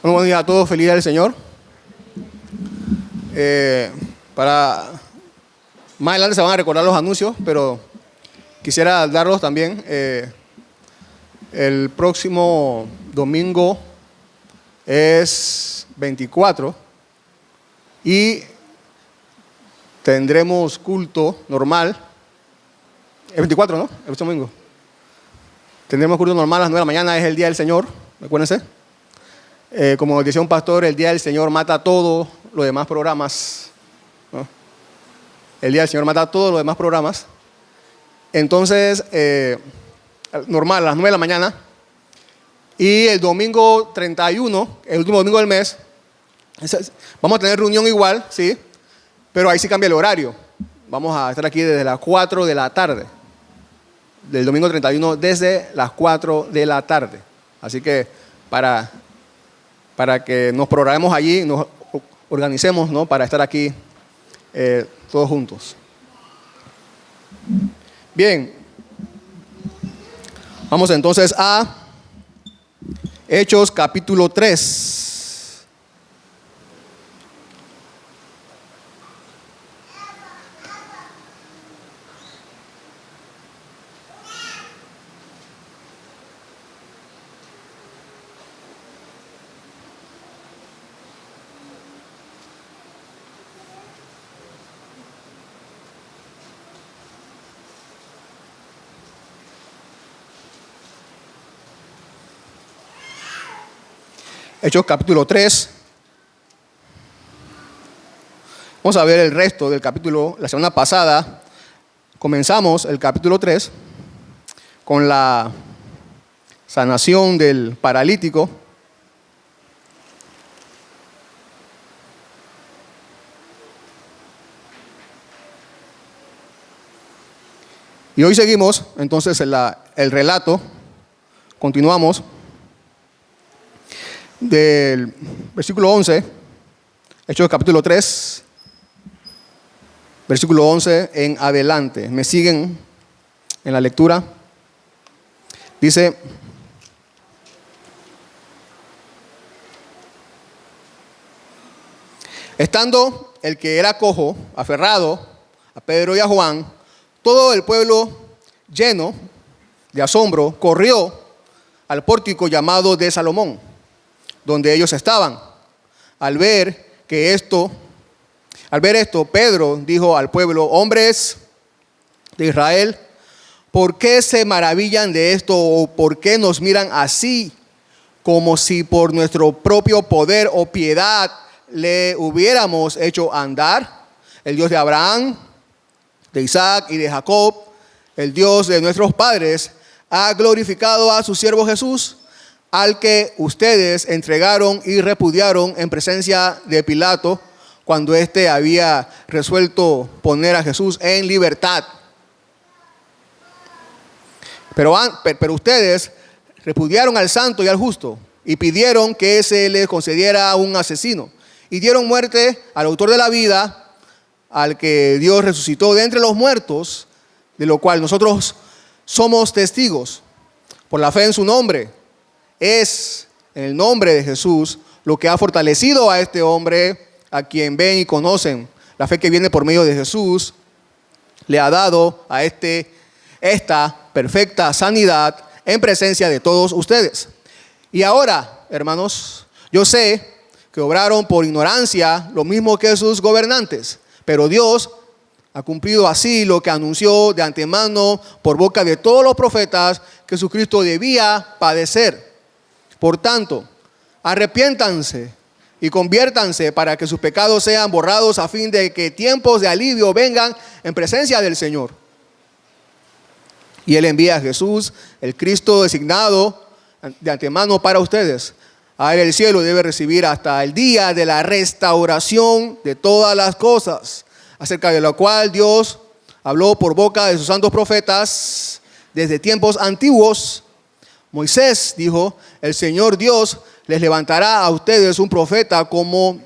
Buenos días a todos, feliz día del Señor. Para más adelante se van a recordar los anuncios, pero quisiera darlos también. El próximo domingo es 24 y tendremos culto normal. Es 24, ¿no? El próximo domingo. Tendremos culto normal a las 9 de la mañana, es el día del Señor, acuérdense. Como decía un pastor, el día del Señor mata todos los demás programas, ¿no? El día del Señor mata todos los demás programas. Entonces, normal, a las 9 de la mañana. Y el domingo 31, el último domingo del mes, vamos a tener reunión igual, ¿sí? Pero ahí sí cambia el horario. Vamos a estar aquí desde las 4 de la tarde. Del domingo 31 desde las 4 de la tarde. Así que para que nos programemos allí, nos organicemos, ¿no? Para estar aquí todos juntos. Bien, vamos entonces a Hechos capítulo 3. Hechos capítulo 3. Vamos a ver el resto del capítulo. La semana pasada comenzamos el capítulo 3 con la sanación del paralítico. Y hoy seguimos entonces el relato. Continuamos del versículo 11, Hechos capítulo 3, versículo 11 en adelante. ¿Me siguen en la lectura? Dice: estando el que era cojo aferrado a Pedro y a Juan, todo el pueblo lleno de asombro corrió al pórtico llamado de Salomón, donde ellos estaban. Al ver esto, Pedro dijo al pueblo: hombres de Israel, ¿por qué se maravillan de esto? ¿O por qué nos miran así, como si por nuestro propio poder o piedad le hubiéramos hecho andar? El Dios de Abraham, de Isaac y de Jacob, el Dios de nuestros padres, ha glorificado a su siervo Jesús, al que ustedes entregaron y repudiaron en presencia de Pilato, cuando éste había resuelto poner a Jesús en libertad. Pero ustedes repudiaron al santo y al justo, y pidieron que se les concediera un asesino, y dieron muerte al autor de la vida, al que Dios resucitó de entre los muertos, de lo cual nosotros somos testigos. Por la fe en su nombre, es en el nombre de Jesús lo que ha fortalecido a este hombre, a quien ven y conocen. La fe que viene por medio de Jesús le ha dado a esta perfecta sanidad en presencia de todos ustedes. Y ahora, hermanos, yo sé que obraron por ignorancia lo mismo que sus gobernantes, pero Dios ha cumplido así lo que anunció de antemano por boca de todos los profetas, que Jesucristo debía padecer. Por tanto, arrepiéntanse y conviértanse para que sus pecados sean borrados, a fin de que tiempos de alivio vengan en presencia del Señor. Y Él envía a Jesús, el Cristo designado de antemano para ustedes. A Él el cielo debe recibir hasta el día de la restauración de todas las cosas, acerca de lo cual Dios habló por boca de sus santos profetas desde tiempos antiguos. Moisés dijo: el Señor Dios les levantará a ustedes un profeta como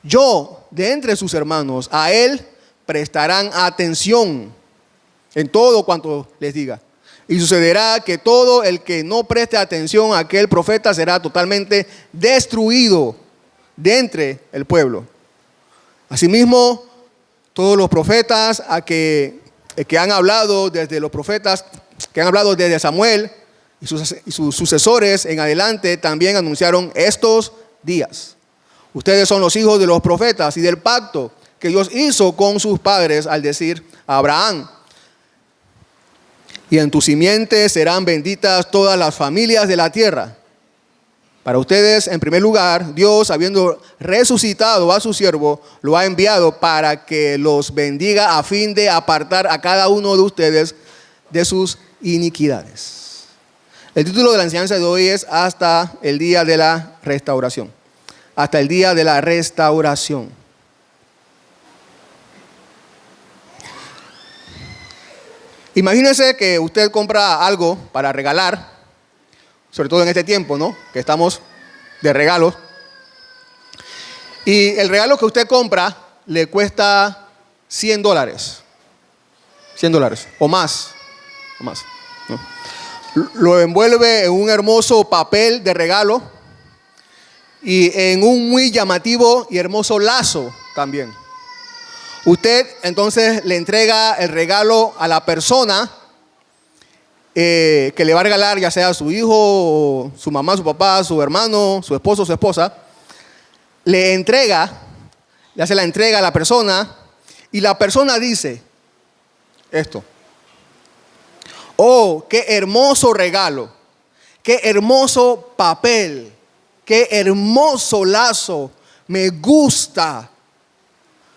yo de entre sus hermanos. A él prestarán atención en todo cuanto les diga. Y sucederá que todo el que no preste atención a aquel profeta será totalmente destruido de entre el pueblo. Asimismo, todos los profetas que han hablado desde los profetas, que han hablado desde Samuel y sus sucesores en adelante, también anunciaron estos días. Ustedes son los hijos de los profetas y del pacto que Dios hizo con sus padres al decir a Abraham: y en tu simiente serán benditas todas las familias de la tierra. Para ustedes, en primer lugar, Dios, habiendo resucitado a su siervo, lo ha enviado para que los bendiga a fin de apartar a cada uno de ustedes de sus iniquidades. El título de la enseñanza de hoy es hasta el día de la restauración. Hasta el día de la restauración. Imagínese que usted compra algo para regalar, sobre todo en este tiempo, ¿no?, que estamos de regalos. Y el regalo que usted compra le cuesta $100. $100 o más. ¿No? Lo envuelve en un hermoso papel de regalo y en un muy llamativo y hermoso lazo también. Usted entonces le entrega el regalo a la persona que le va a regalar, ya sea su hijo, su mamá, su papá, su hermano, su esposo, su esposa. Ya se la entrega a la persona y la persona dice esto: oh, qué hermoso regalo, qué hermoso papel, qué hermoso lazo, me gusta.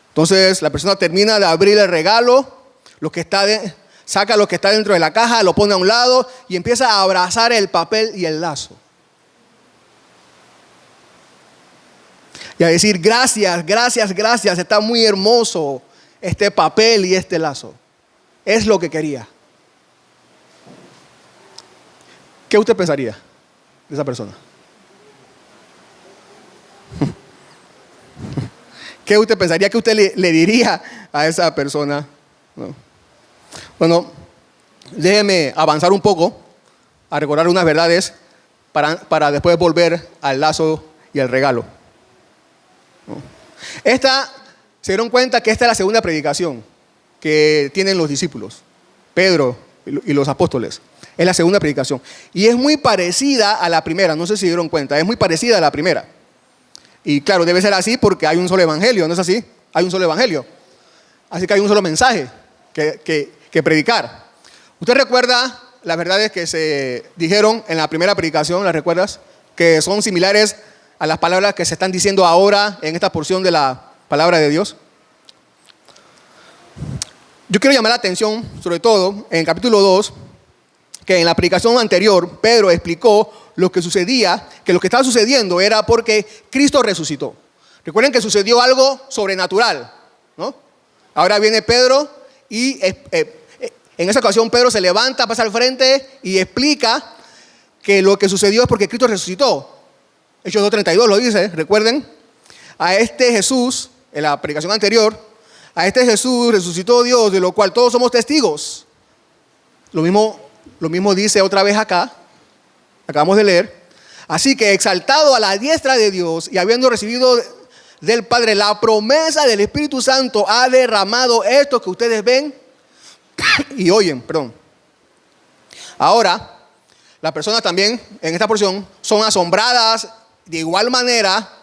Entonces la persona termina de abrir el regalo, saca lo que está dentro de la caja, lo pone a un lado y empieza a abrazar el papel y el lazo. Y a decir: gracias, gracias, gracias, está muy hermoso este papel y este lazo. Es lo que quería. ¿Qué usted pensaría de esa persona? ¿Qué usted pensaría que usted le diría a esa persona? No. Bueno, déjeme avanzar un poco a recordar unas verdades para después volver al lazo y al regalo. No. Se dieron cuenta que esta es la segunda predicación que tienen los discípulos, Pedro y los apóstoles. Es la segunda predicación. Y es muy parecida a la primera, no sé si se dieron cuenta, es muy parecida a la primera. Y claro, debe ser así porque hay un solo evangelio, ¿no es así? Hay un solo evangelio. Así que hay un solo mensaje que predicar. ¿Usted recuerda las verdades que se dijeron en la primera predicación? ¿Las recuerdas? Que son similares a las palabras que se están diciendo ahora en esta porción de la palabra de Dios. Yo quiero llamar la atención, sobre todo, en el capítulo 2, que en la predicación anterior, Pedro explicó lo que sucedía, que lo que estaba sucediendo era porque Cristo resucitó. Recuerden que sucedió algo sobrenatural, ¿no? Ahora viene Pedro y en esa ocasión Pedro se levanta, pasa al frente y explica que lo que sucedió es porque Cristo resucitó. Hechos 2:32 lo dice, recuerden. A este Jesús, en la predicación anterior, a este Jesús resucitó Dios, de lo cual todos somos testigos. Lo mismo dice otra vez acá. Acabamos de leer. Así que exaltado a la diestra de Dios y habiendo recibido del Padre la promesa del Espíritu Santo, ha derramado esto que ustedes ven y oyen. Ahora, las personas también en esta porción son asombradas de igual manera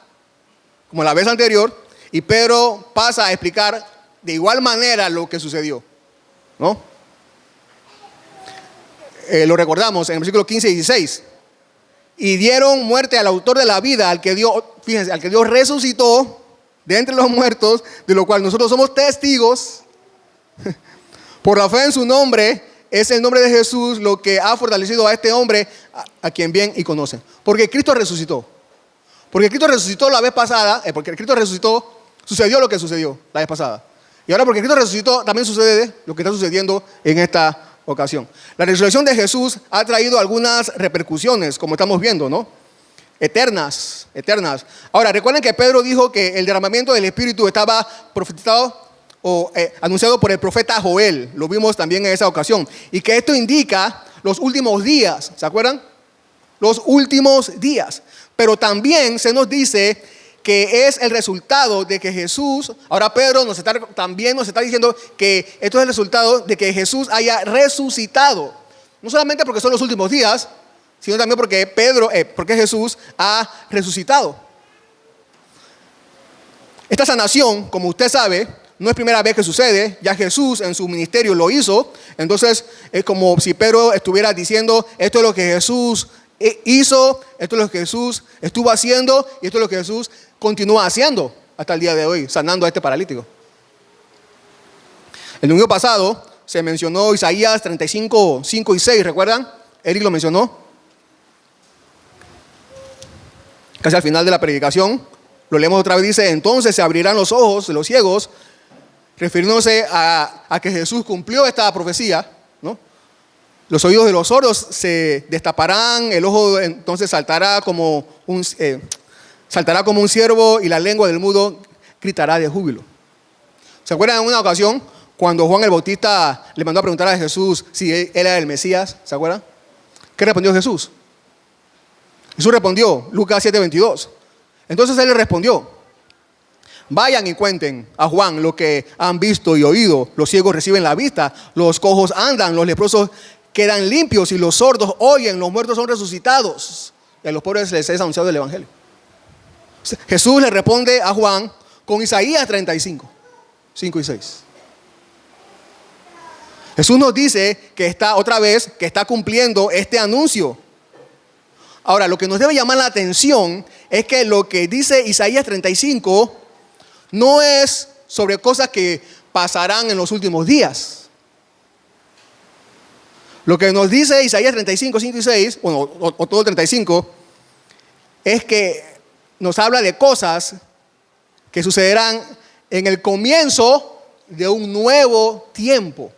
como la vez anterior, y Pedro pasa a explicar de igual manera lo que sucedió, ¿no? Lo recordamos en el versículo 15 y 16. Y dieron muerte al autor de la vida, al que Dios resucitó de entre los muertos, de lo cual nosotros somos testigos. Por la fe en su nombre, es el nombre de Jesús lo que ha fortalecido a este hombre, a quien bien y conocen. Porque Cristo resucitó. Porque Cristo resucitó la vez pasada, porque Cristo resucitó, sucedió lo que sucedió la vez pasada. Y ahora porque Cristo resucitó, también sucede lo que está sucediendo en esta ocasión. La resurrección de Jesús ha traído algunas repercusiones, como estamos viendo, ¿no? Eternas. Ahora, recuerden que Pedro dijo que el derramamiento del Espíritu estaba profetizado o anunciado por el profeta Joel. Lo vimos también en esa ocasión. Y que esto indica los últimos días, ¿se acuerdan? Los últimos días. Pero también se nos dice que es el resultado de que Jesús, ahora Pedro también nos está diciendo que esto es el resultado de que Jesús haya resucitado. No solamente porque son los últimos días, sino también porque Jesús ha resucitado. Esta sanación, como usted sabe, no es primera vez que sucede. Ya Jesús en su ministerio lo hizo. Entonces es como si Pedro estuviera diciendo: esto es lo que Jesús hizo, esto es lo que Jesús estuvo haciendo y esto es lo que Jesús continúa haciendo hasta el día de hoy, sanando a este paralítico. El domingo pasado se mencionó Isaías 35, 5 y 6, ¿recuerdan? Eric lo mencionó. Casi al final de la predicación, lo leemos otra vez, dice: entonces se abrirán los ojos de los ciegos, refiriéndose a que Jesús cumplió esta profecía, ¿no? Los oídos de los sordos se destaparán, el ojo entonces saltará como un ciervo y la lengua del mudo gritará de júbilo. ¿Se acuerdan en una ocasión cuando Juan el Bautista le mandó a preguntar a Jesús si él era el Mesías? ¿Se acuerdan? ¿Qué respondió Jesús? Jesús respondió, Lucas 7:22. Entonces él le respondió: vayan y cuenten a Juan lo que han visto y oído. Los ciegos reciben la vista, los cojos andan, los leprosos quedan limpios y los sordos oyen, los muertos son resucitados y a los pobres les es anunciado el evangelio. Jesús le responde a Juan con Isaías 35, 5 y 6. Jesús nos dice que está cumpliendo este anuncio. Ahora, lo que nos debe llamar la atención es que lo que dice Isaías 35 no es sobre cosas que pasarán en los últimos días. Lo que nos dice Isaías 35, 5 y 6, bueno, o todo el 35, es que nos habla de cosas que sucederán en el comienzo de un nuevo tiempo.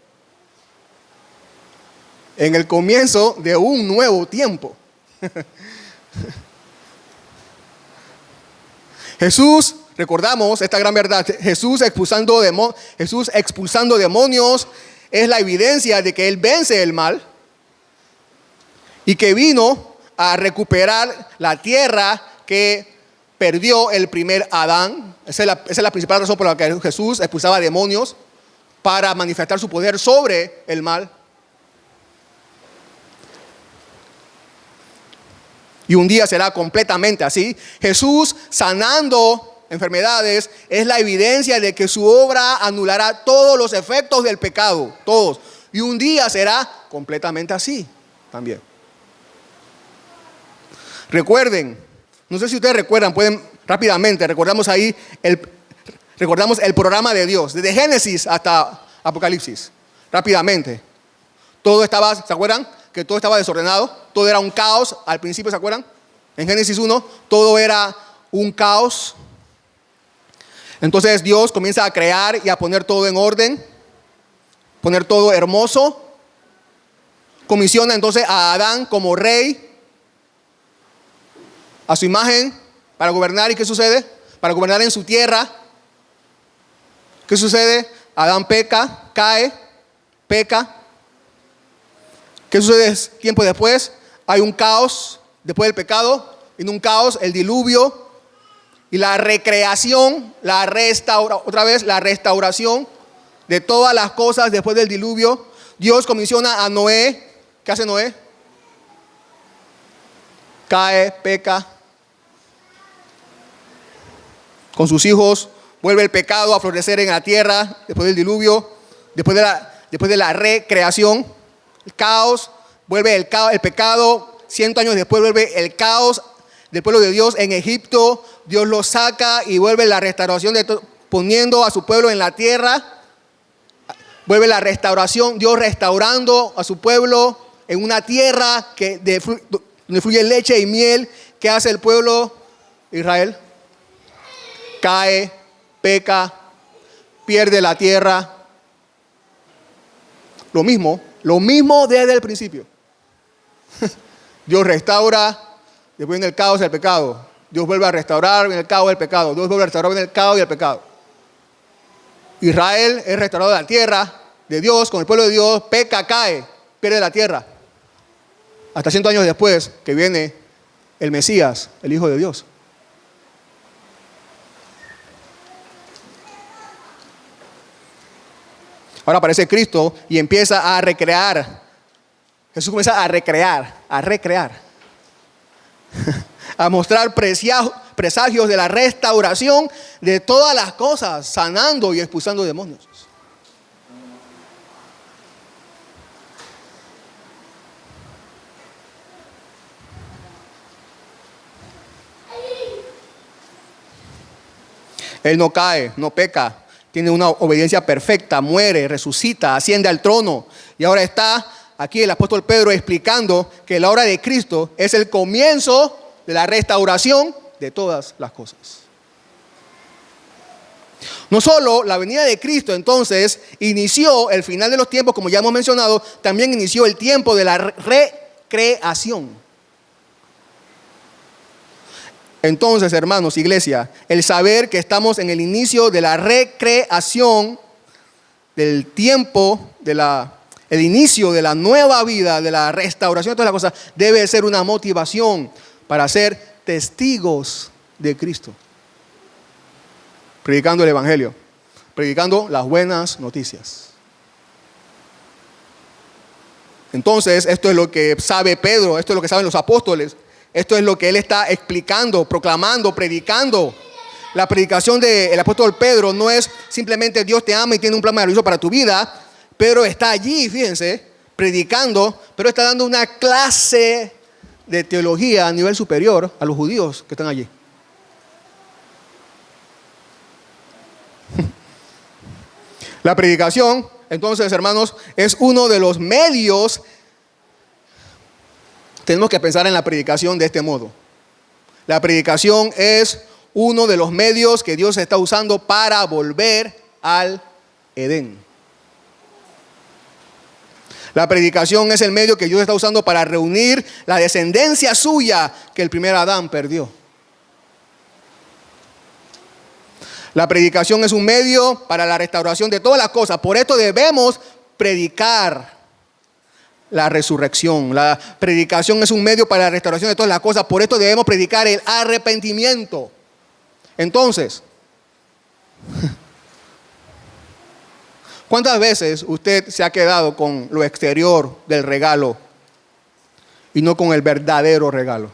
En el comienzo de un nuevo tiempo. Jesús, recordamos esta gran verdad, Jesús expulsando demonios es la evidencia de que Él vence el mal y que vino a recuperar la tierra que perdió el primer Adán. Esa es la principal razón por la que Jesús expulsaba demonios, para manifestar su poder sobre el mal. Y un día será completamente así. Jesús sanando enfermedades es la evidencia de que su obra anulará todos los efectos del pecado, todos. Y un día será completamente así también. Recuerden, no sé si ustedes recuerdan, pueden rápidamente, recordamos el programa de Dios, desde Génesis hasta Apocalipsis, rápidamente. Todo estaba, ¿se acuerdan? Que todo estaba desordenado, todo era un caos al principio, ¿se acuerdan? En Génesis 1, todo era un caos. Entonces Dios comienza a crear y a poner todo en orden, poner todo hermoso. Comisiona entonces a Adán como rey, a su imagen, para gobernar. ¿Y qué sucede? Para gobernar en su tierra. ¿Qué sucede? Adán peca, cae, peca. ¿Qué sucede tiempo después? Hay un caos después del pecado. En un caos, el diluvio y la recreación, la restauración de todas las cosas después del diluvio. Dios comisiona a Noé. ¿Qué hace Noé? Cae, peca. Con sus hijos vuelve el pecado a florecer en la tierra después del diluvio, después de la recreación. El caos, vuelve el pecado, 100 años después vuelve el caos del pueblo de Dios en Egipto. Dios lo saca y vuelve la restauración poniendo a su pueblo en la tierra. Vuelve la restauración, Dios restaurando a su pueblo en una tierra donde fluye leche y miel. ¿Qué hace el pueblo de Israel? Cae, peca, pierde la tierra. Lo mismo desde el principio. Dios restaura, después viene el caos y el pecado. Dios vuelve a restaurar, viene el caos y el pecado. Dios vuelve a restaurar, viene el caos y el pecado. Israel es restaurado de la tierra de Dios, con el pueblo de Dios, peca, cae, pierde la tierra. hasta 100 años después que viene el Mesías, el Hijo de Dios. Ahora aparece Cristo y empieza a recrear. Jesús comienza a recrear, a mostrar presagios de la restauración de todas las cosas, sanando y expulsando demonios. Él no cae, no peca, tiene una obediencia perfecta, muere, resucita, asciende al trono. Y ahora está aquí el apóstol Pedro explicando que la obra de Cristo es el comienzo de la restauración de todas las cosas. No solo la venida de Cristo entonces inició el final de los tiempos, como ya hemos mencionado, también inició el tiempo de la recreación. Entonces, hermanos, iglesia, el saber que estamos en el inicio de la recreación, del tiempo, el inicio de la nueva vida, de la restauración de todas las cosas, debe ser una motivación para ser testigos de Cristo. Predicando el Evangelio, predicando las buenas noticias. Entonces, esto es lo que sabe Pedro, esto es lo que saben los apóstoles. Esto es lo que él está explicando, proclamando, predicando. La predicación del apóstol Pedro no es simplemente Dios te ama y tiene un plan maravilloso para tu vida. Pedro está allí, fíjense, predicando, pero está dando una clase de teología a nivel superior a los judíos que están allí. La predicación, entonces, hermanos, es uno de los medios. Tenemos que pensar en la predicación de este modo. La predicación es uno de los medios que Dios está usando para volver al Edén. La predicación es el medio que Dios está usando para reunir la descendencia suya que el primer Adán perdió. La predicación es un medio para la restauración de todas las cosas. Por esto debemos predicar la resurrección. La predicación es un medio para la restauración de todas las cosas. Por esto debemos predicar el arrepentimiento. Entonces, ¿cuántas veces usted se ha quedado con lo exterior del regalo y no con el verdadero regalo?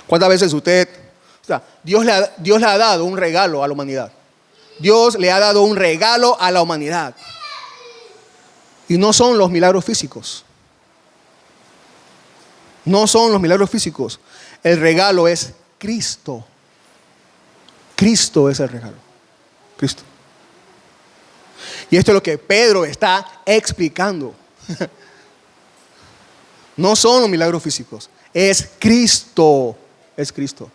¿Cuántas veces Dios le ha dado un regalo a la humanidad? Dios le ha dado un regalo a la humanidad. Y no son los milagros físicos. No son los milagros físicos. El regalo es Cristo. Cristo es el regalo. Cristo. Y esto es lo que Pedro está explicando. No son los milagros físicos. Es Cristo. Es Cristo.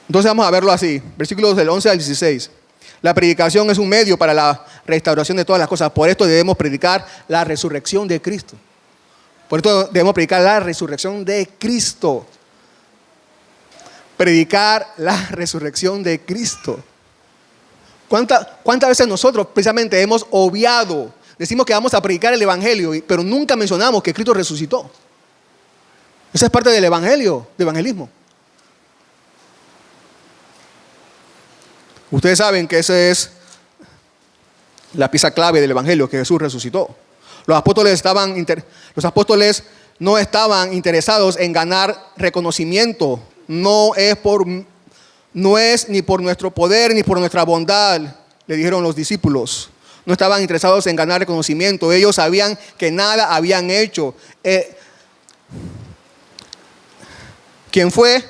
Entonces vamos a verlo así, versículos del 11 al 16. La predicación es un medio para la restauración de todas las cosas. Por esto debemos predicar la resurrección de Cristo. Por esto debemos predicar la resurrección de Cristo. Predicar la resurrección de Cristo. ¿Cuántas veces nosotros precisamente hemos obviado? Decimos que vamos a predicar el Evangelio, pero nunca mencionamos que Cristo resucitó. Esa es parte del Evangelio, del evangelismo. Ustedes saben que esa es la pieza clave del Evangelio, que Jesús resucitó. Los apóstoles no estaban interesados en ganar reconocimiento. No es ni por nuestro poder ni por nuestra bondad, le dijeron los discípulos. No estaban interesados en ganar reconocimiento. Ellos sabían que nada habían hecho. ¿Quién fue?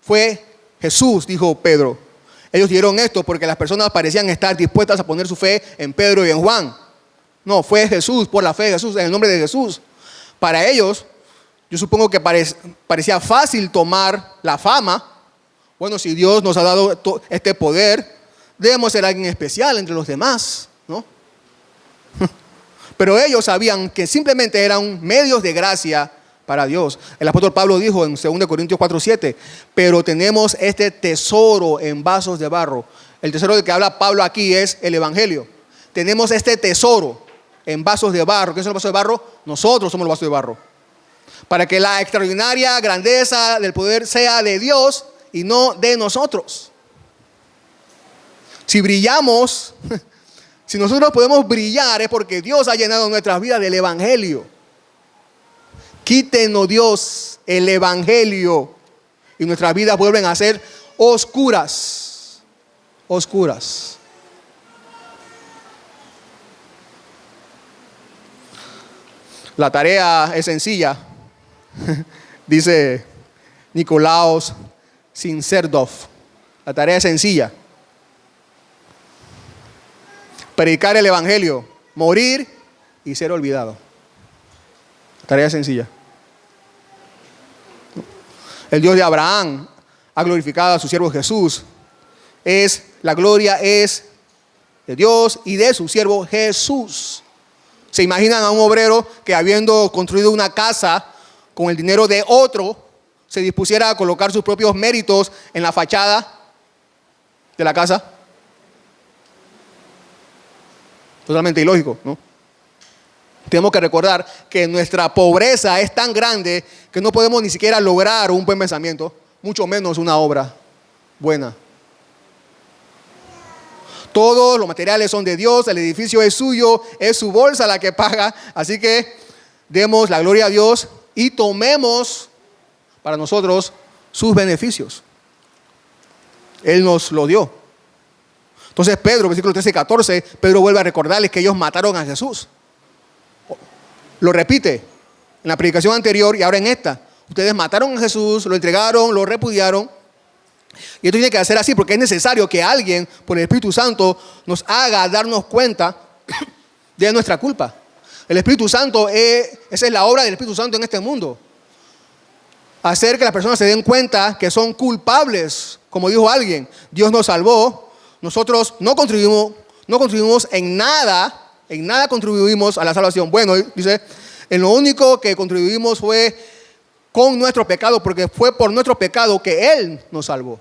Fue Jesús, dijo Pedro. Ellos dieron esto porque las personas parecían estar dispuestas a poner su fe en Pedro y en Juan. No, fue Jesús, por la fe de Jesús, en el nombre de Jesús. Para ellos, yo supongo que parecía fácil tomar la fama. Bueno, si Dios nos ha dado este poder, debemos ser alguien especial entre los demás, ¿no? Pero ellos sabían que simplemente eran medios de gracia para Dios. El apóstol Pablo dijo en 2 Corintios 4:7, pero tenemos este tesoro en vasos de barro. El tesoro del que habla Pablo aquí es el evangelio. Tenemos este tesoro en vasos de barro. ¿Qué son los vasos de barro? Nosotros somos los vasos de barro. Para que la extraordinaria grandeza del poder sea de Dios y no de nosotros. Si brillamos, si nosotros podemos brillar, es porque Dios ha llenado nuestras vidas del evangelio. Quítenos, Dios, el evangelio y nuestras vidas vuelven a ser oscuras. Oscuras. La tarea es sencilla, dice Nikolaos Sinzerdorf. La tarea es sencilla. Predicar el evangelio, morir y ser olvidado. La tarea es sencilla. El Dios de Abraham ha glorificado a su siervo Jesús. La gloria es de Dios y de su siervo Jesús. ¿Se imaginan a un obrero que, habiendo construido una casa con el dinero de otro, se dispusiera a colocar sus propios méritos en la fachada de la casa? Totalmente ilógico, ¿no? Tenemos que recordar que nuestra pobreza es tan grande que no podemos ni siquiera lograr un buen pensamiento, mucho menos una obra buena. Todos los materiales son de Dios, el edificio es suyo, es su bolsa la que paga. Así que demos la gloria a Dios y tomemos para nosotros sus beneficios. Él nos lo dio. Entonces Pedro, versículo 13 y 14, Pedro vuelve a recordarles que ellos mataron a Jesús. Lo repite en la predicación anterior y ahora en esta. Ustedes mataron a Jesús, lo entregaron, lo repudiaron. Y esto tiene que ser así porque es necesario que alguien, por el Espíritu Santo, nos haga darnos cuenta de nuestra culpa. El Espíritu Santo, esa es la obra del Espíritu Santo en este mundo. Hacer que las personas se den cuenta que son culpables. Como dijo alguien, Dios nos salvó. Nosotros no contribuimos en nada contribuimos a la salvación. Bueno, dice, en lo único que contribuimos fue con nuestro pecado, porque fue por nuestro pecado que Él nos salvó.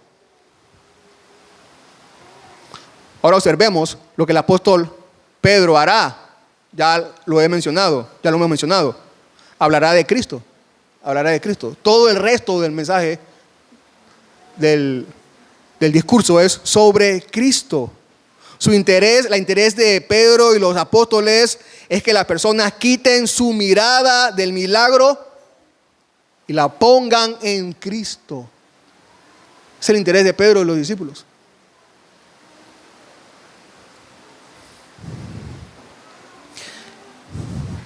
Ahora observemos lo que el apóstol Pedro hará. Ya lo hemos mencionado. Hablará de Cristo. Todo el resto del mensaje del discurso es sobre Cristo. El interés de Pedro y los apóstoles es que las personas quiten su mirada del milagro y la pongan en Cristo. Es el interés de Pedro y los discípulos.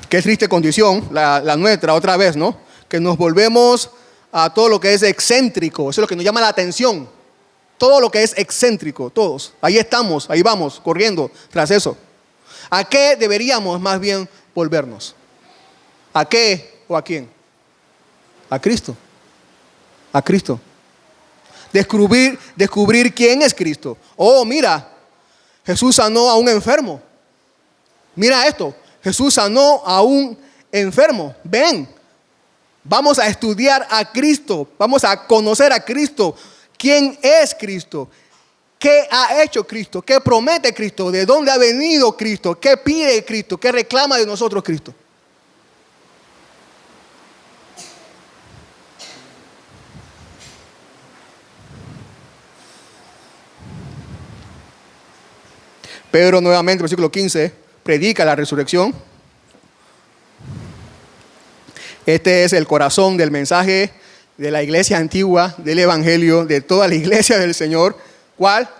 Qué triste condición la nuestra otra vez, ¿no? Que nos volvemos a todo lo que es excéntrico. Eso es lo que nos llama la atención. Todo lo que es excéntrico, todos. Ahí estamos, ahí vamos, corriendo tras eso. ¿A qué deberíamos más bien volvernos? ¿A qué o a quién? A Cristo. A Cristo. Descubrir quién es Cristo. Oh, mira, Jesús sanó a un enfermo. Mira esto, Jesús sanó a un enfermo. Ven, vamos a estudiar a Cristo, vamos a conocer a Cristo. ¿Quién es Cristo? ¿Qué ha hecho Cristo? ¿Qué promete Cristo? ¿De dónde ha venido Cristo? ¿Qué pide Cristo? ¿Qué reclama de nosotros Cristo? Pedro nuevamente, versículo 15, predica la resurrección. Este es el corazón del mensaje de la iglesia antigua, del evangelio, de toda la iglesia del Señor. ¿Cuál?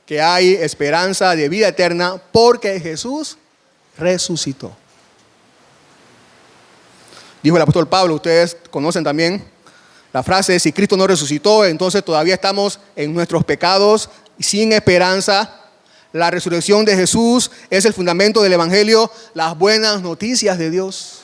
Que hay esperanza de vida eterna porque Jesús resucitó. Dijo el apóstol Pablo, ustedes conocen también la frase, si Cristo no resucitó, entonces todavía estamos en nuestros pecados sin esperanza. La resurrección de Jesús es el fundamento del evangelio, las buenas noticias de Dios.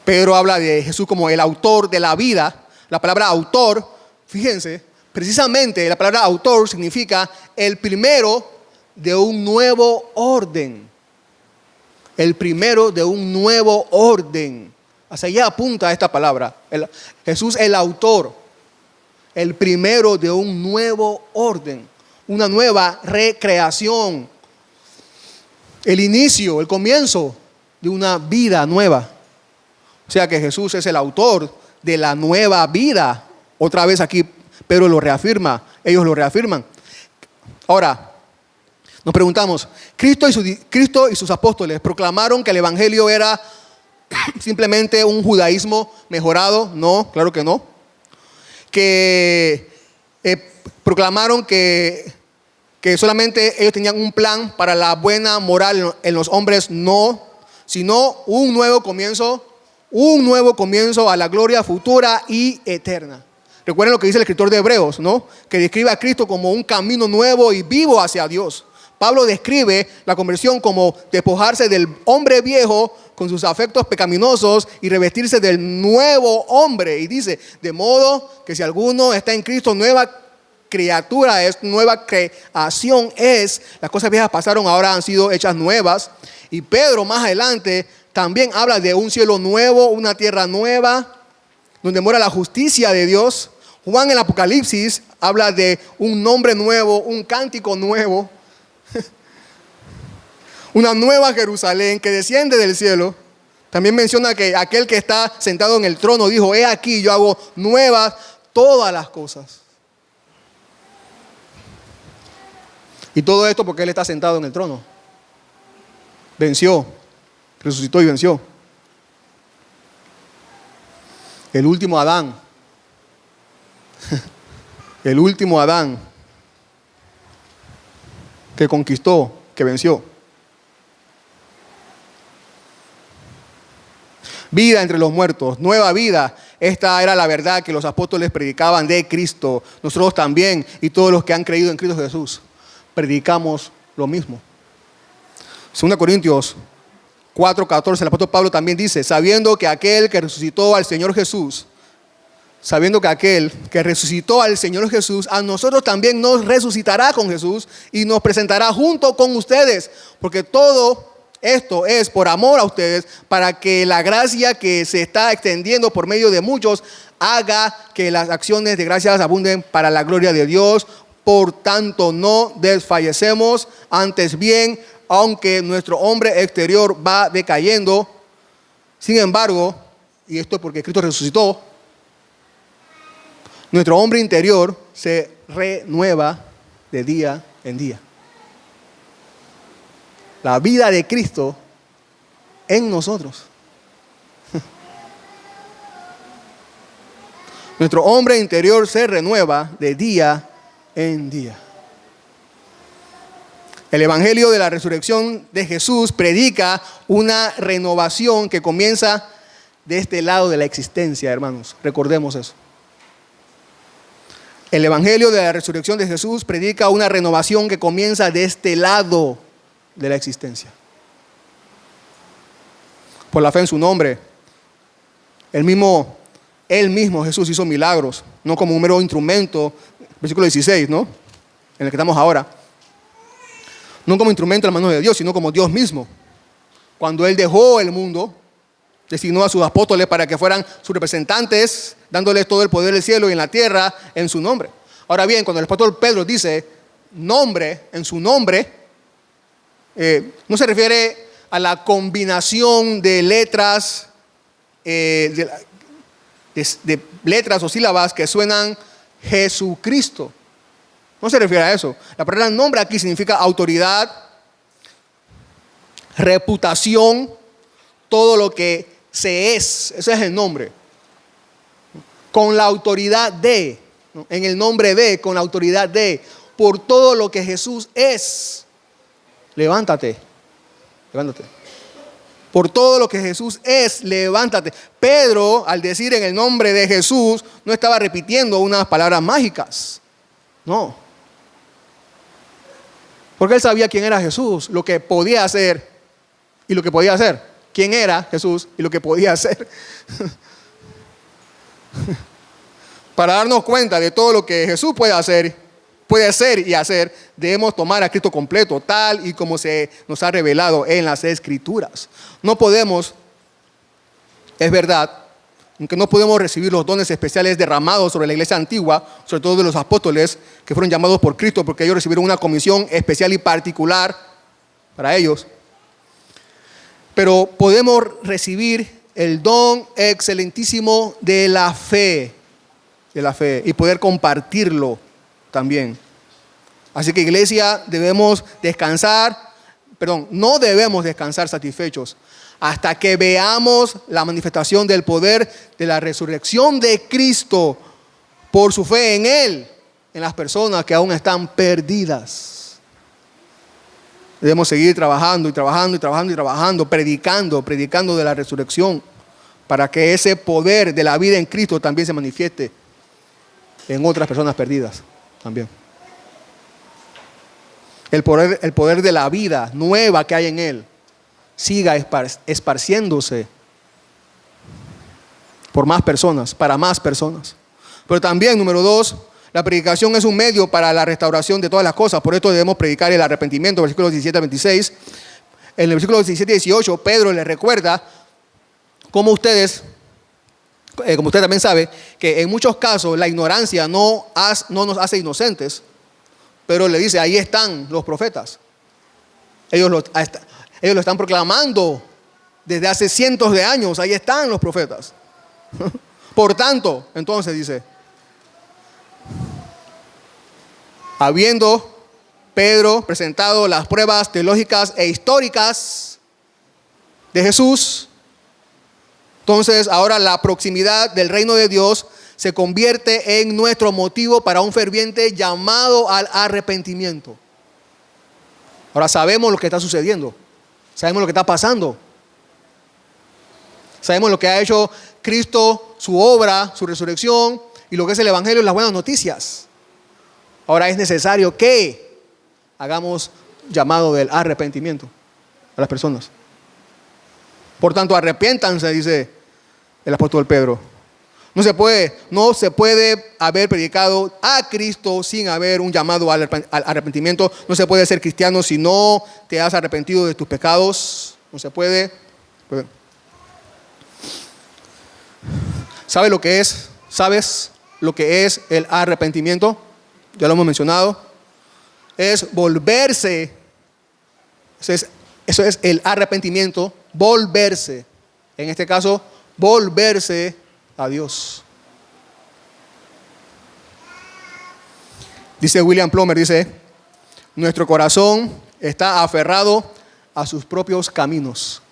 Pedro habla de Jesús como el autor de la vida. La palabra autor, fíjense, precisamente la palabra autor significa el primero de un nuevo orden. El primero de un nuevo orden. Hacia allá apunta esta palabra. Jesús, el autor. El primero de un nuevo orden. Una nueva recreación. El inicio, el comienzo de una vida nueva. O sea que Jesús es el autor de la nueva vida. Otra vez aquí Pedro lo reafirma, ellos lo reafirman. Ahora, nos preguntamos, ¿Cristo y sus apóstoles proclamaron que el evangelio era simplemente un judaísmo mejorado? No, claro que no. Que proclamaron que solamente ellos tenían un plan para la buena moral en los hombres, no, sino un nuevo comienzo a la gloria futura y eterna. Recuerden lo que dice el escritor de Hebreos, ¿no? Que describe a Cristo como un camino nuevo y vivo hacia Dios. Pablo describe la conversión como despojarse del hombre viejo con sus afectos pecaminosos y revestirse del nuevo hombre. Y dice, de modo que si alguno está en Cristo, nueva criatura es, nueva creación es. Las cosas viejas pasaron, ahora han sido hechas nuevas. Y Pedro más adelante también habla de un cielo nuevo, una tierra nueva, donde mora la justicia de Dios. Juan en el Apocalipsis habla de un nombre nuevo, un cántico nuevo, una nueva Jerusalén que desciende del cielo. También menciona que aquel que está sentado en el trono dijo, he aquí yo hago nuevas todas las cosas. Y todo esto porque Él está sentado en el trono. Venció, resucitó y venció. El último Adán. El último Adán que conquistó, que venció. Vida entre los muertos, nueva vida. Esta era la verdad que los apóstoles predicaban de Cristo. Nosotros también, y todos los que han creído en Cristo Jesús, predicamos lo mismo. 2 Corintios 4:14, el apóstol Pablo también dice, sabiendo que aquel que resucitó al Señor Jesús, a nosotros también nos resucitará con Jesús y nos presentará junto con ustedes, porque todo esto es por amor a ustedes, para que la gracia que se está extendiendo por medio de muchos haga que las acciones de gracias abunden para la gloria de Dios. Por tanto, no desfallecemos, antes bien, aunque nuestro hombre exterior va decayendo, sin embargo, y esto es porque Cristo resucitó, nuestro hombre interior se renueva de día en día. La vida de Cristo en nosotros. Nuestro hombre interior se renueva de día en día. El evangelio de la resurrección de Jesús predica una renovación que comienza de este lado de la existencia, hermanos. Recordemos eso. El evangelio de la resurrección de Jesús predica una renovación que comienza de este lado de la existencia. Por la fe en su nombre, Él mismo Jesús hizo milagros, no como un mero instrumento, versículo 16, ¿no? En el que estamos ahora. No como instrumento en las manos de Dios, sino como Dios mismo. Cuando Él dejó el mundo, designó a sus apóstoles para que fueran sus representantes, dándoles todo el poder del cielo y en la tierra en su nombre. Ahora bien, cuando el apóstol Pedro dice nombre, en su nombre, no se refiere a la combinación de letras, de letras o sílabas que suenan Jesucristo. No se refiere a eso. La palabra nombre aquí significa autoridad, reputación, todo lo que se es. Ese es el nombre. Con la autoridad de, ¿no? En el nombre de, con la autoridad de, por todo lo que Jesús es. Levántate. Por todo lo que Jesús es, levántate. Pedro, al decir en el nombre de Jesús, no estaba repitiendo unas palabras mágicas. No. Porque él sabía quién era Jesús, lo que podía hacer y lo que podía hacer. Quién era Jesús y lo que podía hacer. Para darnos cuenta de todo lo que Jesús puede hacer y hacer, debemos tomar a Cristo completo, tal y como se nos ha revelado en las Escrituras. No podemos, es verdad, aunque no podemos recibir los dones especiales derramados sobre la iglesia antigua, sobre todo de los apóstoles que fueron llamados por Cristo, porque ellos recibieron una comisión especial y particular para ellos. Pero podemos recibir el don excelentísimo de la fe, y poder compartirlo también. Así que, iglesia, no debemos descansar satisfechos hasta que veamos la manifestación del poder de la resurrección de Cristo por su fe en Él, en las personas que aún están perdidas. Debemos seguir trabajando, predicando de la resurrección, para que ese poder de la vida en Cristo también se manifieste en otras personas perdidas también. El poder de la vida nueva que hay en Él siga esparciéndose por más personas, para más personas. Pero también, número 2, la predicación es un medio para la restauración de todas las cosas. Por esto debemos predicar el arrepentimiento, versículos 17 a 26. En el versículo 17 y 18, Pedro les recuerda cómo ustedes, como usted también sabe, que en muchos casos la ignorancia no nos hace inocentes. Pero le dice, ahí están los profetas. Ellos lo están proclamando desde hace cientos de años. Ahí están los profetas. Por tanto, entonces dice, habiendo Pedro presentado las pruebas teológicas e históricas de Jesús, entonces ahora la proximidad del reino de Dios se convierte en nuestro motivo para un ferviente llamado al arrepentimiento. Ahora sabemos lo que está sucediendo, sabemos lo que está pasando, sabemos lo que ha hecho Cristo, su obra, su resurrección y lo que es el evangelio y las buenas noticias. Ahora es necesario que hagamos llamado del arrepentimiento a las personas. Por tanto, arrepiéntanse, dice el apóstol Pedro. No se puede haber predicado a Cristo sin haber un llamado al arrepentimiento. No se puede ser cristiano si no te has arrepentido de tus pecados. No se puede. ¿Sabes lo que es? ¿Sabes lo que es el arrepentimiento? Ya lo hemos mencionado. Es volverse. Eso es el arrepentimiento. Volverse. En este caso, volverse a Dios. Dice William Plomer, nuestro corazón está aferrado a sus propios caminos.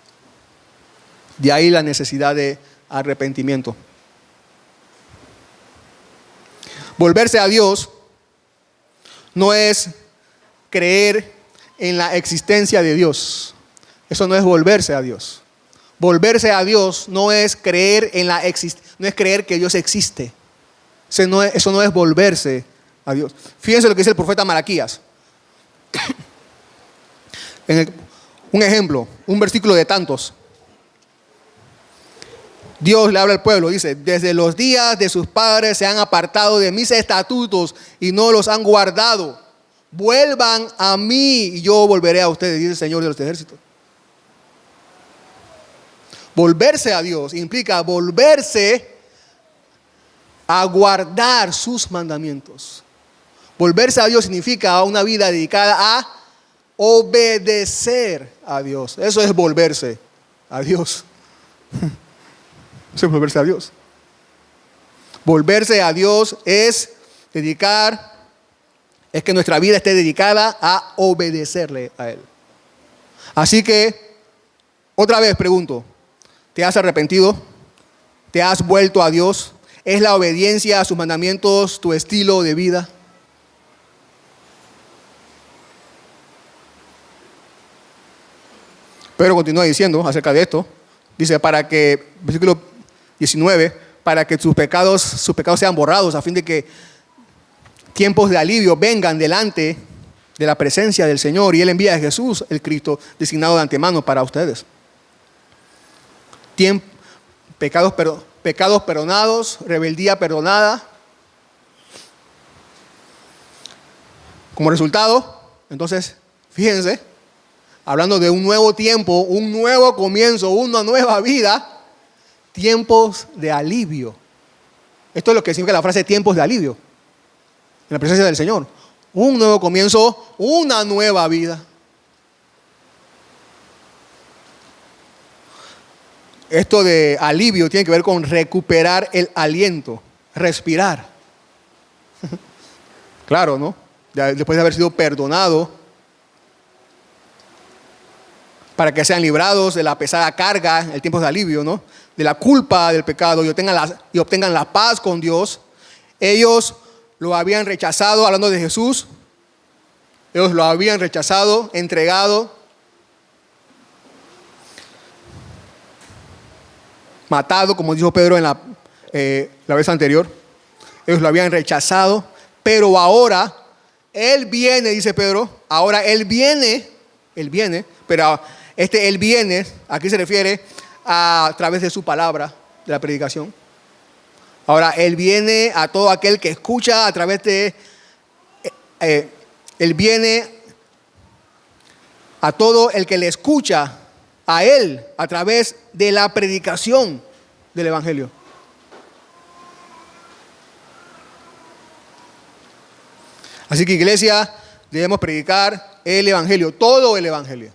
De ahí la necesidad de arrepentimiento. Volverse a Dios no es creer en la existencia de Dios. Eso no es volverse a Dios. Volverse a Dios no es creer no es creer que Dios existe. Eso no es volverse a Dios. Fíjense lo que dice el profeta Malaquías. Un ejemplo, un versículo de tantos. Dios le habla al pueblo, dice: desde los días de sus padres se han apartado de mis estatutos y no los han guardado. Vuelvan a mí y yo volveré a ustedes, dice el Señor de los ejércitos. Volverse a Dios implica volverse a guardar sus mandamientos. Volverse a Dios significa una vida dedicada a obedecer a Dios. Eso es volverse a Dios. Eso es volverse a Dios. Volverse a Dios es que nuestra vida esté dedicada a obedecerle a Él. Así que, otra vez pregunto, ¿te has arrepentido? ¿Te has vuelto a Dios? ¿Es la obediencia a sus mandamientos tu estilo de vida? Pero continúa diciendo acerca de esto. Dice, versículo 19, para que sus pecados sean borrados, a fin de que tiempos de alivio vengan delante de la presencia del Señor, y Él envía a Jesús, el Cristo, designado de antemano para ustedes. Pecados perdonados, rebeldía perdonada. Como resultado, Entonces, fíjense, hablando de un nuevo tiempo, un nuevo comienzo, una nueva vida, tiempos de alivio. Esto es lo que significa la frase tiempos de alivio, en la presencia del Señor. Un nuevo comienzo, una nueva vida. Esto de alivio tiene que ver con recuperar el aliento, respirar. Claro, ¿no? Después de haber sido perdonado, para que sean librados de la pesada carga, el tiempo de alivio, ¿no? De la culpa del pecado y obtengan la paz con Dios. Ellos lo habían rechazado, hablando de Jesús. Ellos lo habían rechazado, entregado, matado, como dijo Pedro en la vez anterior. Ellos lo habían rechazado, pero ahora Él viene, dice Pedro. Ahora Él viene, pero Él viene, aquí se refiere a través de su palabra, de la predicación. Ahora Él viene a todo aquel que escucha a través de... Él viene a todo el que le escucha a Él a través de la predicación del Evangelio. Así que, iglesia, debemos predicar el Evangelio, todo el Evangelio,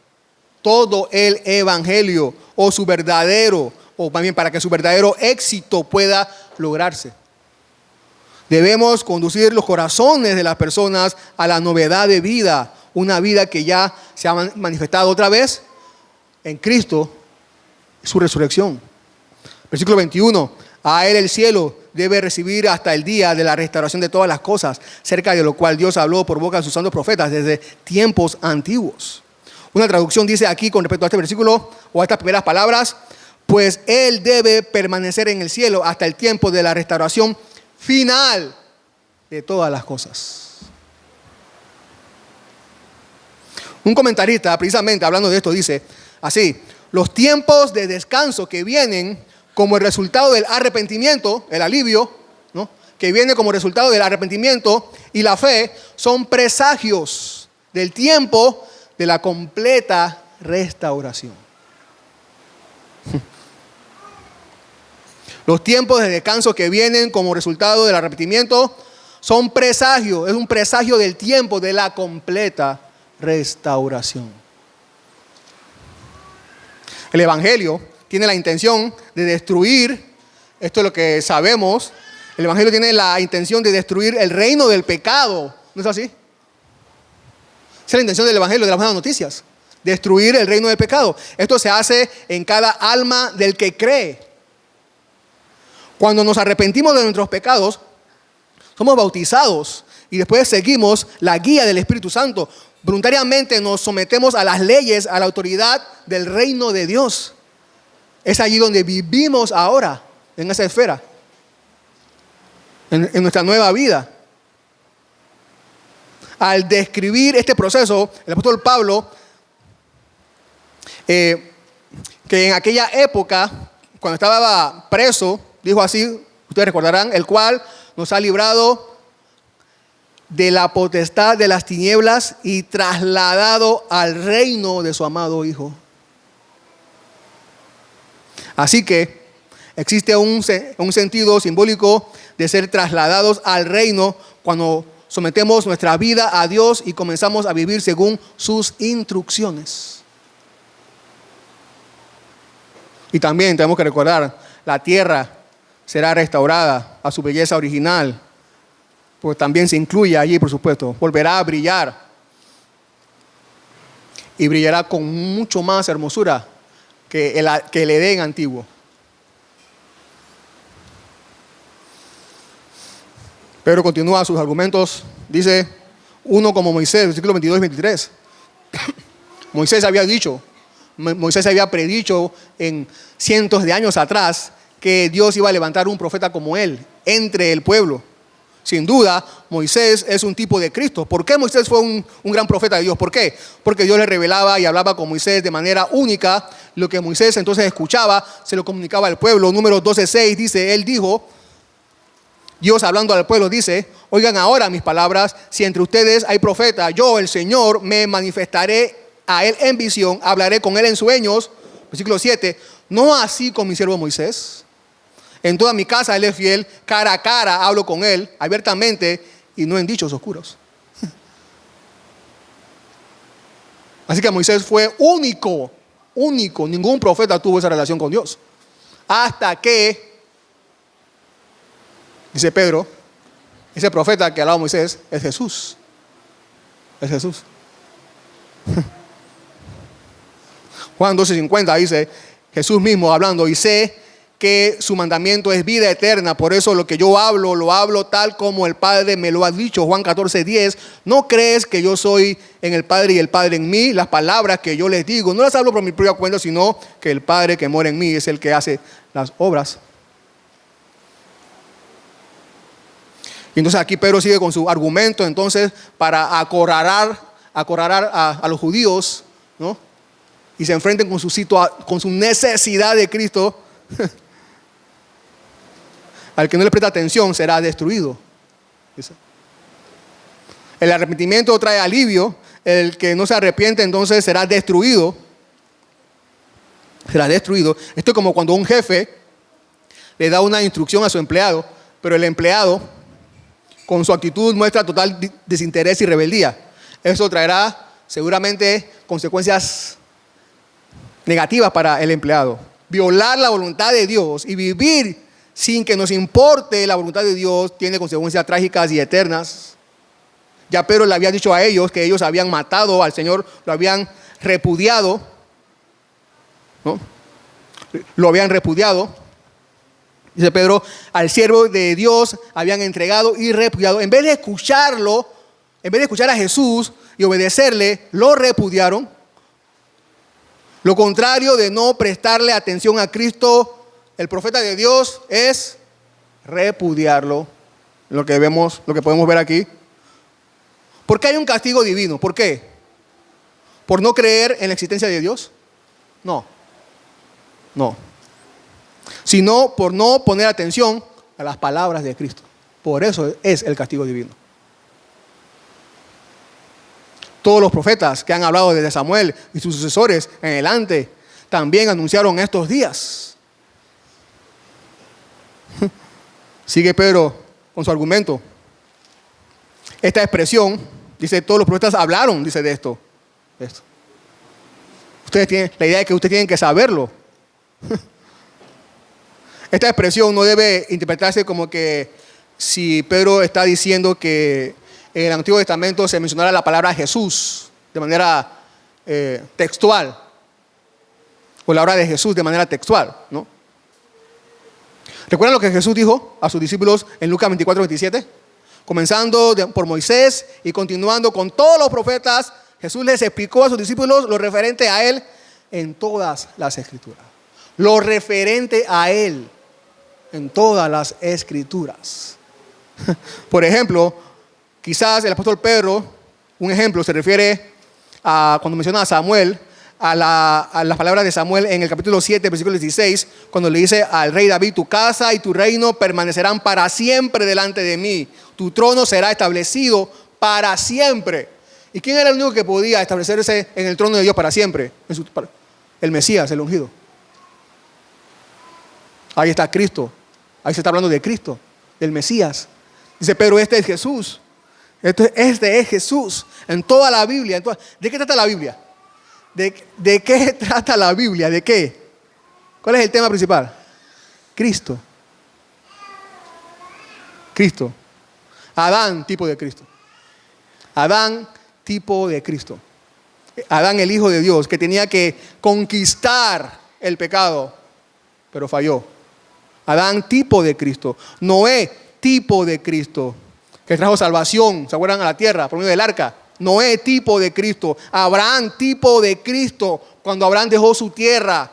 o su verdadero, o también para que su verdadero éxito pueda lograrse. Debemos conducir los corazones de las personas a la novedad de vida, una vida que ya se ha manifestado otra vez en Cristo, su resurrección. Versículo 21, a Él el cielo debe recibir hasta el día de la restauración de todas las cosas, cerca de lo cual Dios habló por boca de sus santos profetas desde tiempos antiguos. Una traducción dice aquí con respecto a este versículo o a estas primeras palabras, pues Él debe permanecer en el cielo hasta el tiempo de la restauración final de todas las cosas. Un comentarista, precisamente hablando de esto, dice así: los tiempos de descanso que vienen como el resultado del arrepentimiento, el alivio, ¿no?, que viene como resultado del arrepentimiento y la fe, son presagios del tiempo de la completa restauración. Los tiempos de descanso que vienen como resultado del arrepentimiento son presagios, es un presagio del tiempo de la completa restauración. El Evangelio tiene la intención de destruir, esto es lo que sabemos, el Evangelio tiene la intención de destruir el reino del pecado, ¿no es así? Esa es la intención del Evangelio, de las buenas noticias, destruir el reino del pecado. Esto se hace en cada alma del que cree. Cuando nos arrepentimos de nuestros pecados, somos bautizados y después seguimos la guía del Espíritu Santo. Voluntariamente nos sometemos a las leyes, a la autoridad del reino de Dios. Es allí donde vivimos ahora, en esa esfera, en nuestra nueva vida. Al describir este proceso, el apóstol Pablo, que en aquella época, cuando estaba preso, dijo así, ustedes recordarán, el cual nos ha librado de la potestad de las tinieblas y trasladado al reino de su amado Hijo. Así que existe un sentido simbólico de ser trasladados al reino cuando sometemos nuestra vida a Dios y comenzamos a vivir según sus instrucciones. Y también tenemos que recordar, la tierra será restaurada a su belleza original, pues también se incluye allí, por supuesto, volverá a brillar y brillará con mucho más hermosura que el Edén antiguo. Pedro continúa sus argumentos, dice, uno como Moisés, versículos 22 y 23. Moisés había predicho en cientos de años atrás que Dios iba a levantar un profeta como él entre el pueblo. Sin duda, Moisés es un tipo de Cristo. ¿Por qué Moisés fue un gran profeta de Dios? ¿Por qué? Porque Dios le revelaba y hablaba con Moisés de manera única. Lo que Moisés entonces escuchaba, se lo comunicaba al pueblo. Números 12:6 dice, él dijo, Dios hablando al pueblo dice: oigan ahora mis palabras, si entre ustedes hay profeta, yo el Señor me manifestaré a él en visión, hablaré con él en sueños. Versículo 7, no así con mi siervo Moisés. En toda mi casa él es fiel, cara a cara hablo con él abiertamente y no en dichos oscuros. Así que Moisés fue único, ningún profeta tuvo esa relación con Dios. Hasta que, dice Pedro, ese profeta que hablaba Moisés es Jesús. Es Jesús. Juan 12:50 dice, Jesús mismo hablando, y sé que su mandamiento es vida eterna, por eso lo que yo hablo, lo hablo tal como el Padre me lo ha dicho. Juan 14:10, ¿no crees que yo soy en el Padre y el Padre en mí? Las palabras que yo les digo, no las hablo por mi propia cuenta, sino que el Padre que mora en mí es el que hace las obras. Y entonces aquí Pedro sigue con su argumento, entonces, para acorralar a los judíos, ¿no? Y se enfrenten con su necesidad de Cristo. Al que no le presta atención será destruido. El arrepentimiento trae alivio. El que no se arrepiente entonces será destruido. Será destruido. Esto es como cuando un jefe le da una instrucción a su empleado, pero el empleado con su actitud muestra total desinterés y rebeldía. Eso traerá seguramente consecuencias negativas para el empleado. Violar la voluntad de Dios y vivir sin que nos importe la voluntad de Dios tiene consecuencias trágicas y eternas. Ya Pedro le había dicho a ellos que ellos habían matado al Señor, lo habían repudiado, ¿no? Lo habían repudiado. Dice Pedro, al siervo de Dios habían entregado y repudiado. En vez de escucharlo, en vez de escuchar a Jesús y obedecerle, lo repudiaron. Lo contrario de no prestarle atención a Cristo, el profeta de Dios, es repudiarlo. Lo que podemos ver aquí. ¿Por qué hay un castigo divino? ¿Por qué? ¿Por no creer en la existencia de Dios? No. Sino por no poner atención a las palabras de Cristo. Por eso es el castigo divino. Todos los profetas que han hablado desde Samuel y sus sucesores en adelante también anunciaron estos días. Sigue Pedro con su argumento. Esta expresión, dice, todos los profetas hablaron, dice, de esto. Ustedes tienen, la idea es que ustedes tienen que saberlo. Esta expresión no debe interpretarse como que si Pedro está diciendo que en el Antiguo Testamento se mencionara la palabra Jesús de manera textual, o la obra de Jesús de manera textual, ¿no? ¿Recuerdan lo que Jesús dijo a sus discípulos en Lucas 24:27? Comenzando por Moisés y continuando con todos los profetas, Jesús les explicó a sus discípulos lo referente a Él en todas las Escrituras. Lo referente a Él en todas las Escrituras. Por ejemplo, quizás el apóstol Pedro, un ejemplo, se refiere a cuando menciona a Samuel, a las palabras de Samuel en el capítulo 7, versículo 16, cuando le dice al rey David, tu casa y tu reino permanecerán para siempre delante de mí, tu trono será establecido para siempre. ¿Y quién era el único que podía establecerse en el trono de Dios para siempre? El Mesías, el ungido. Ahí está Cristo, ahí se está hablando de Cristo, del Mesías. Dice Pedro, este es Jesús. Este es Jesús. En toda la Biblia. ¿De qué trata la Biblia? ¿De qué trata la Biblia? ¿De qué? ¿Cuál es el tema principal? Cristo. Cristo. Adán, tipo de Cristo. Adán, tipo de Cristo. Adán, el Hijo de Dios, que tenía que conquistar el pecado, pero falló. Adán, tipo de Cristo. Noé, tipo de Cristo, que trajo salvación, ¿se acuerdan? A la tierra por medio del arca. Noé, tipo de Cristo. Abraham, tipo de Cristo, cuando Abraham dejó su tierra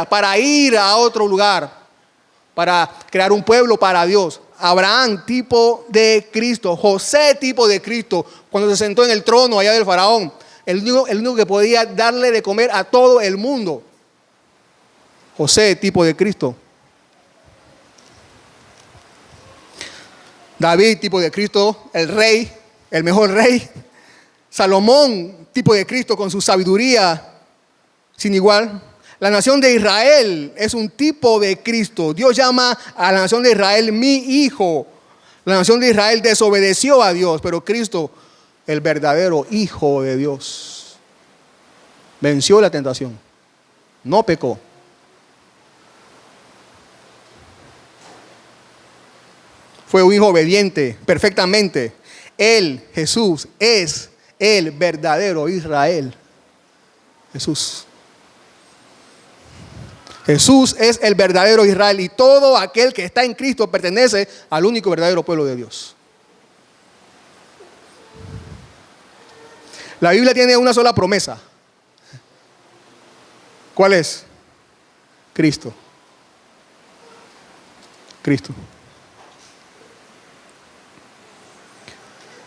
para ir a otro lugar, para crear un pueblo para Dios. Abraham, tipo de Cristo. José, tipo de Cristo, cuando se sentó en el trono allá del faraón, el único que podía darle de comer a todo el mundo. José, tipo de Cristo. David, tipo de Cristo, el rey, el mejor rey. Salomón, tipo de Cristo, con su sabiduría sin igual. La nación de Israel es un tipo de Cristo. Dios llama a la nación de Israel mi hijo. La nación de Israel desobedeció a Dios, pero Cristo, el verdadero Hijo de Dios, venció la tentación, no pecó. Fue un hijo obediente perfectamente. Él, Jesús, es el verdadero Israel. Jesús. Jesús es el verdadero Israel y todo aquel que está en Cristo pertenece al único verdadero pueblo de Dios. La Biblia tiene una sola promesa. ¿Cuál es? Cristo. Cristo.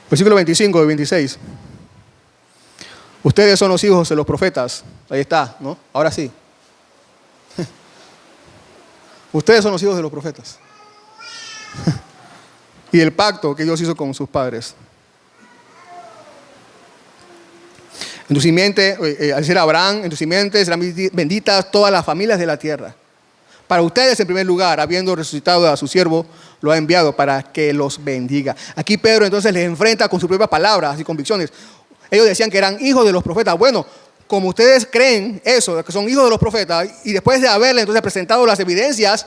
Versículo 25 y 26. Ustedes son los hijos de los profetas. Ahí está, ¿no? Ahora sí. Ustedes son los hijos de los profetas. Y el pacto que Dios hizo con sus padres. En tu simiente, al decir Abraham, en tu simiente serán benditas todas las familias de la tierra. Para ustedes, en primer lugar, habiendo resucitado a su siervo, lo ha enviado para que los bendiga. Aquí Pedro entonces les enfrenta con sus propias palabras y convicciones. Ellos decían que eran hijos de los profetas. Bueno, como ustedes creen eso, que son hijos de los profetas, y después de haberle entonces presentado las evidencias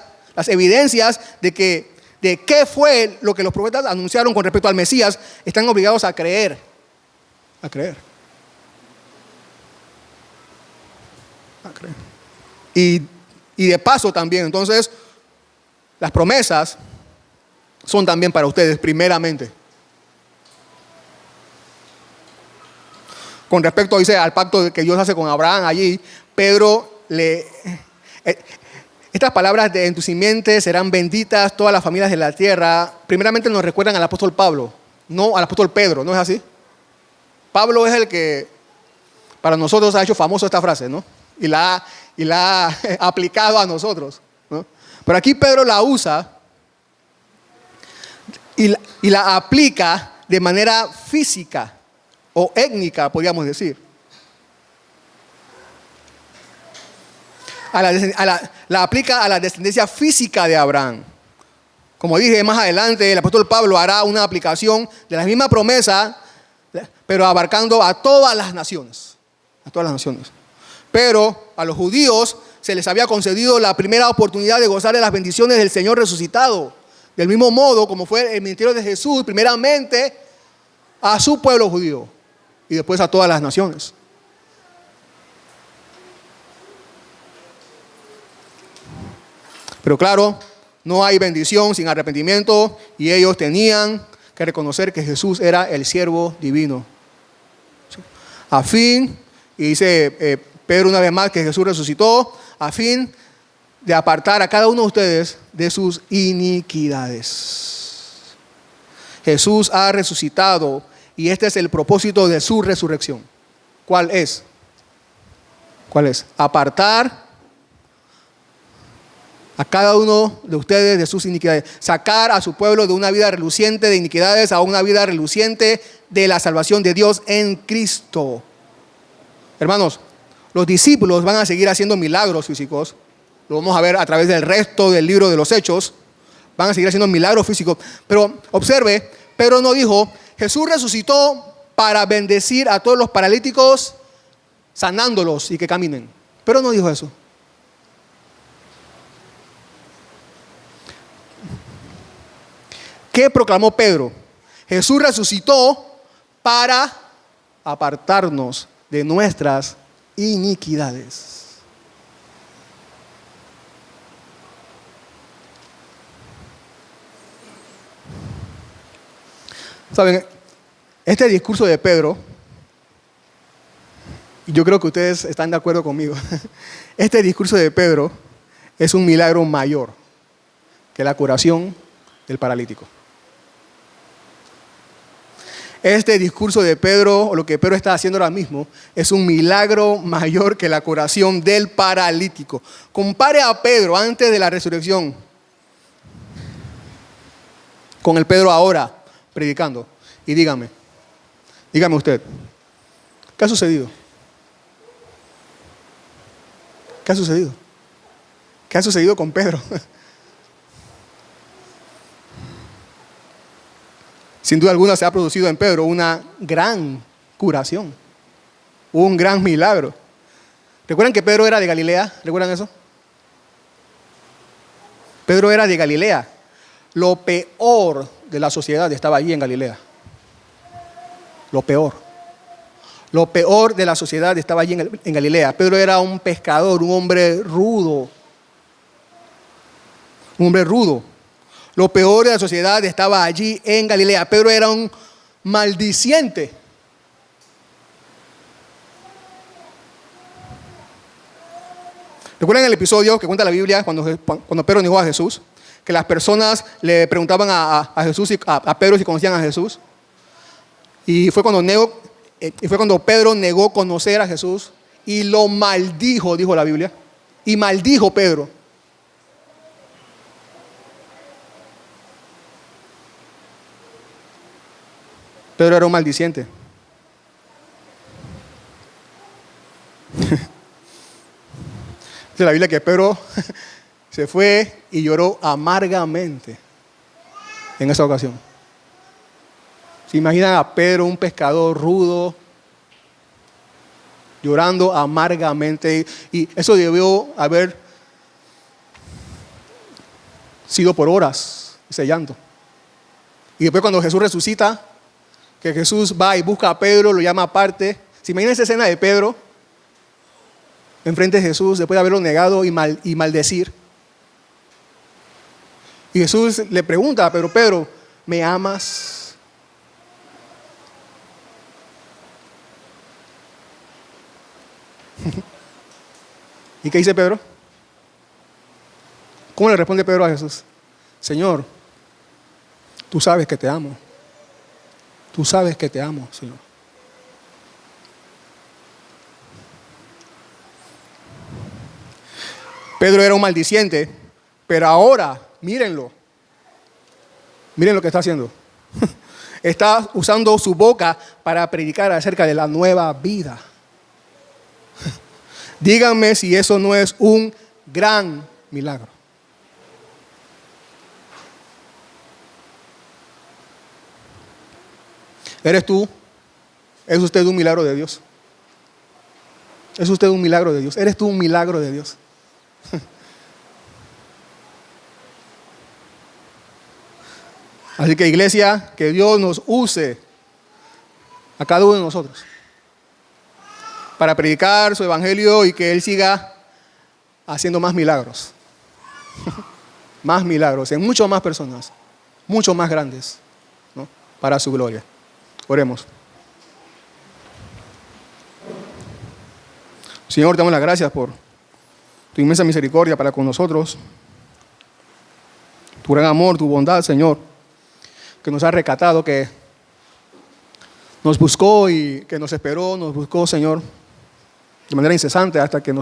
de qué fue lo que los profetas anunciaron con respecto al Mesías, están obligados a creer. A creer. A creer. Y de paso también, entonces, las promesas son también para ustedes, primeramente. Con respecto, dice, al pacto que Dios hace con Abraham allí, Pedro estas palabras de en tu simiente serán benditas todas las familias de la tierra, primeramente nos recuerdan al apóstol Pablo, no al apóstol Pedro, ¿no es así? Pablo es el que para nosotros ha hecho famoso esta frase, ¿no? Y la ha aplicado a nosotros, ¿no? Pero aquí Pedro la usa y la aplica de manera física o étnica, podríamos decir. La aplica a la descendencia física de Abraham. Como dije más adelante, el apóstol Pablo hará una aplicación de la misma promesa, pero abarcando a todas las naciones. A todas las naciones. Pero a los judíos se les había concedido la primera oportunidad de gozar de las bendiciones del Señor resucitado. Del mismo modo como fue el ministerio de Jesús, primeramente a su pueblo judío y después a todas las naciones. Pero claro, no hay bendición sin arrepentimiento y ellos tenían que reconocer que Jesús era el siervo divino. A fin, y dice Pedro una vez más que Jesús resucitó, a fin de apartar a cada uno de ustedes de sus iniquidades. Jesús ha resucitado y este es el propósito de su resurrección. ¿Cuál es? ¿Cuál es? Apartar a cada uno de ustedes de sus iniquidades. Sacar a su pueblo de una vida reluciente de iniquidades a una vida reluciente de la salvación de Dios en Cristo. Hermanos, los discípulos van a seguir haciendo milagros físicos. Lo vamos a ver a través del resto del libro de los Hechos. Van a seguir haciendo milagros físicos. Pero observe, Pedro no dijo, Jesús resucitó para bendecir a todos los paralíticos, sanándolos y que caminen. Pero no dijo eso. ¿Qué proclamó Pedro? Jesús resucitó para apartarnos de nuestras iniquidades. Saben, este discurso de Pedro, yo creo que ustedes están de acuerdo conmigo, este discurso de Pedro es un milagro mayor que la curación del paralítico. Este discurso de Pedro, o lo que Pedro está haciendo ahora mismo, es un milagro mayor que la curación del paralítico. Compare a Pedro antes de la resurrección con el Pedro ahora predicando. Y dígame usted, ¿qué ha sucedido? ¿Qué ha sucedido? ¿Qué ha sucedido con Pedro? Sin duda alguna se ha producido en Pedro una gran curación, un gran milagro. ¿Recuerdan que Pedro era de Galilea? ¿Recuerdan eso? Pedro era de Galilea. Lo peor de la sociedad estaba allí en Galilea. Lo peor. Lo peor de la sociedad estaba allí en Galilea. Pedro era un pescador, un hombre rudo. Un hombre rudo. Lo peor de la sociedad estaba allí en Galilea. Pedro era un maldiciente. ¿Recuerdan el episodio que cuenta la Biblia cuando Pedro negó a Jesús? Que las personas le preguntaban a Jesús y a Pedro si conocían a Jesús. Y fue cuando Pedro negó conocer a Jesús y lo maldijo, dijo la Biblia. Y maldijo Pedro. Pedro era un maldiciente. Dice la Biblia que Pedro se fue y lloró amargamente en esa ocasión. ¿Se imaginan a Pedro, un pescador rudo, llorando amargamente? Y eso debió haber sido por horas, ese llanto. Y después cuando Jesús resucita, que Jesús va y busca a Pedro, lo llama aparte. ¿Se imaginan esa escena de Pedro enfrente de Jesús después de haberlo negado y maldecir? Y Jesús le pregunta, pero Pedro, ¿me amas? ¿Y qué dice Pedro? ¿Cómo le responde Pedro a Jesús? Señor, tú sabes que te amo. Tú sabes que te amo, Señor. Pedro era un maldiciente, pero ahora, mírenlo. Miren lo que está haciendo. Está usando su boca para predicar acerca de la nueva vida. Díganme si eso no es un gran milagro. ¿Eres tú? ¿Es usted un milagro de Dios? ¿Es usted un milagro de Dios? ¿Eres tú un milagro de Dios? Así que, iglesia, que Dios nos use a cada uno de nosotros para predicar su evangelio y que Él siga haciendo más milagros. Más milagros en muchas más personas, mucho más grandes, ¿no? Para su gloria. Oremos. Señor, te damos las gracias por tu inmensa misericordia para con nosotros, tu gran amor, tu bondad, Señor, que nos ha rescatado, que nos buscó y que nos esperó, nos buscó, Señor, de manera incesante hasta que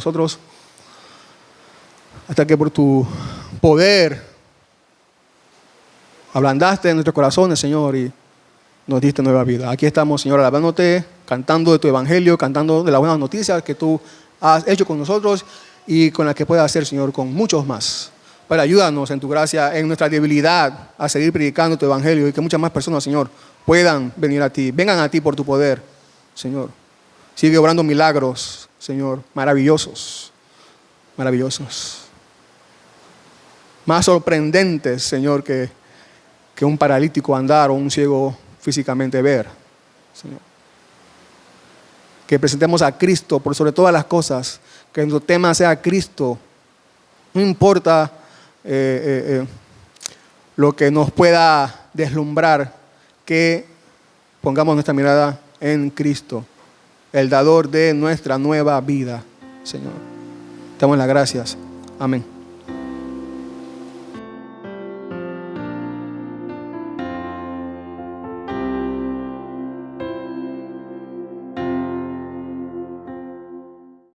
por tu poder ablandaste en nuestros corazones, Señor, y nos diste nueva vida. Aquí estamos, Señor, alabándote, cantando de tu evangelio, cantando de las buenas noticias que tú has hecho con nosotros y con las que puedas hacer, Señor, con muchos más. Para ayudarnos en tu gracia, en nuestra debilidad, a seguir predicando tu evangelio y que muchas más personas, Señor, puedan venir a ti, vengan a ti por tu poder, Señor. Sigue obrando milagros, Señor, maravillosos, maravillosos. Más sorprendentes, Señor, que un paralítico andar o un ciego físicamente ver, Señor. Que presentemos a Cristo por sobre todas las cosas, que nuestro tema sea Cristo. No importa lo que nos pueda deslumbrar, que pongamos nuestra mirada en Cristo, el dador de nuestra nueva vida, Señor. Te damos las gracias. Amén.